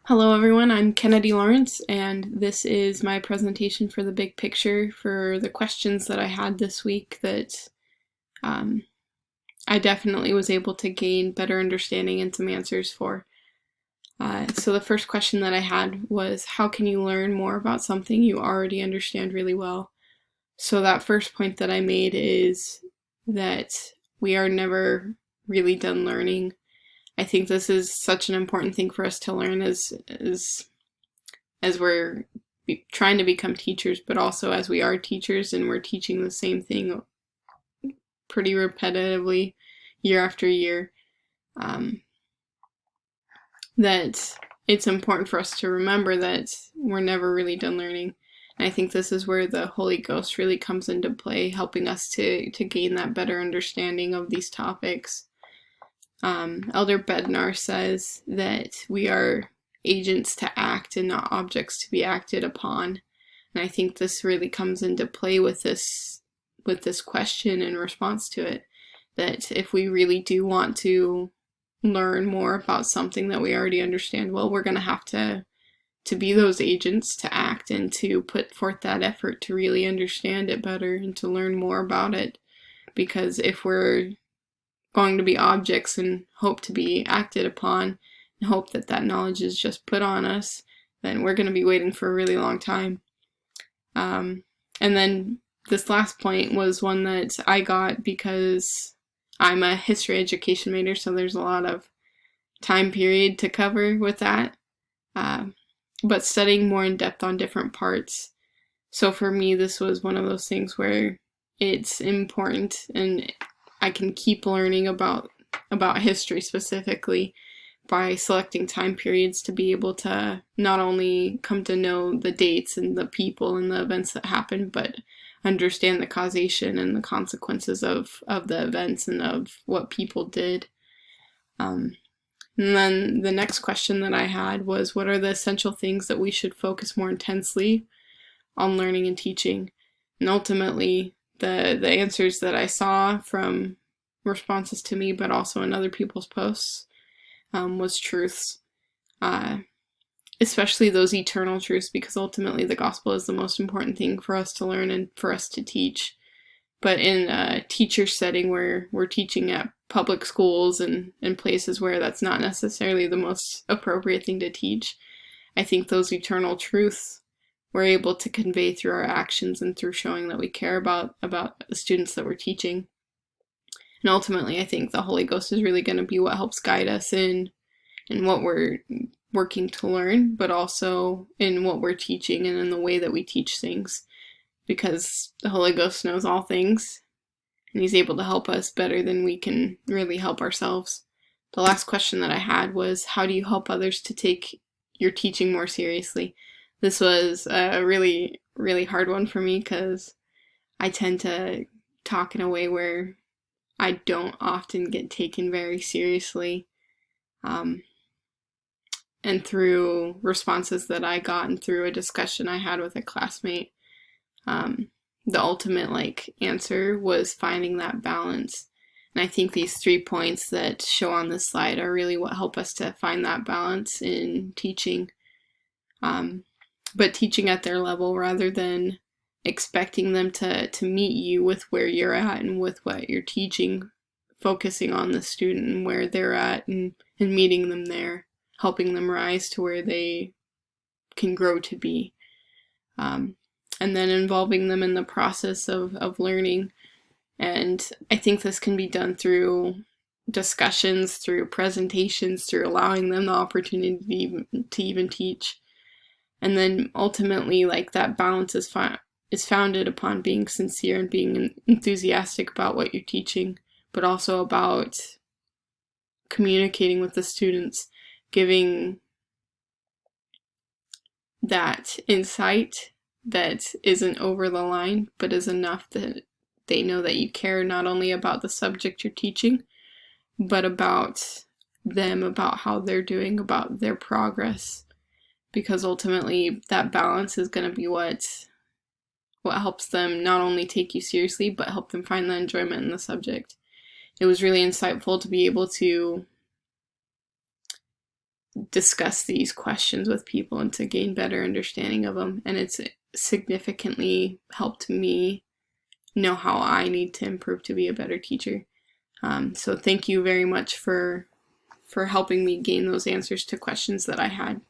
Hello everyone, I'm Kennedy Lawrence, and this is my presentation for the big picture for the questions that I had this week that um, I definitely was able to gain better understanding and some answers for. So the first question that I had was, how can you learn more about something you already understand really well? So that first point that I made is that we are never really done learning. I think this is such an important thing for us to learn as we're trying to become teachers, but also as we are teachers and we're teaching the same thing pretty repetitively year after year, that it's important for us to remember that we're never really done learning. And I think this is where the Holy Ghost really comes into play, helping us to gain that better understanding of these topics. Elder Bednar says that we are agents to act and not objects to be acted upon. And I think this really comes into play with this question in response to it, that if we really do want to learn more about something that we already understand well, we're going to have to be those agents to act and to put forth that effort to really understand it better and to learn more about it. Because if we're going to be objects and hope to be acted upon and hope that that knowledge is just put on us, then we're going to be waiting for a really long time. And then this last point was one that I got because I'm a history education major, so there's a lot of time period to cover with that. But studying more in depth on different parts. So for me, this was one of those things where it's important and I can keep learning about history specifically by selecting time periods to be able to not only come to know the dates and the people and the events that happened, but understand the causation and the consequences of the events and of what people did. And then the next question that I had was, what are the essential things that we should focus more intensely on learning and teaching? And ultimately, the answers that I saw from responses to me, but also in other people's posts, was truths, especially those eternal truths, because ultimately the gospel is the most important thing for us to learn and for us to teach. But in a teacher setting where we're teaching at public schools and places where that's not necessarily the most appropriate thing to teach, I think those eternal truths we're able to convey through our actions and through showing that we care about the students that we're teaching. And ultimately, I think the Holy Ghost is really going to be what helps guide us in what we're working to learn, but also in what we're teaching and in the way that we teach things. Because the Holy Ghost knows all things, and He's able to help us better than we can really help ourselves. The last question that I had was, how do you help others to take your teaching more seriously? This was a really, really hard one for me because I tend to talk in a way where I don't often get taken very seriously. And through responses that I got and through a discussion I had with a classmate, the ultimate answer was finding that balance. And I think these 3 points that show on this slide are really what help us to find that balance in teaching. But teaching at their level rather than expecting them to meet you with where you're at and with what you're teaching, focusing on the student and where they're at and meeting them there, helping them rise to where they can grow to be. And then involving them in the process of learning. And I think this can be done through discussions, through presentations, through allowing them the opportunity to even teach. And then ultimately, that balance is founded upon being sincere and being enthusiastic about what you're teaching, but also about communicating with the students, giving that insight that isn't over the line, but is enough that they know that you care not only about the subject you're teaching, but about them, about how they're doing, about their progress. Because ultimately, that balance is going to be what helps them not only take you seriously, but help them find the enjoyment in the subject. It was really insightful to be able to discuss these questions with people and to gain better understanding of them. And it's significantly helped me know how I need to improve to be a better teacher. So thank you very much for helping me gain those answers to questions that I had.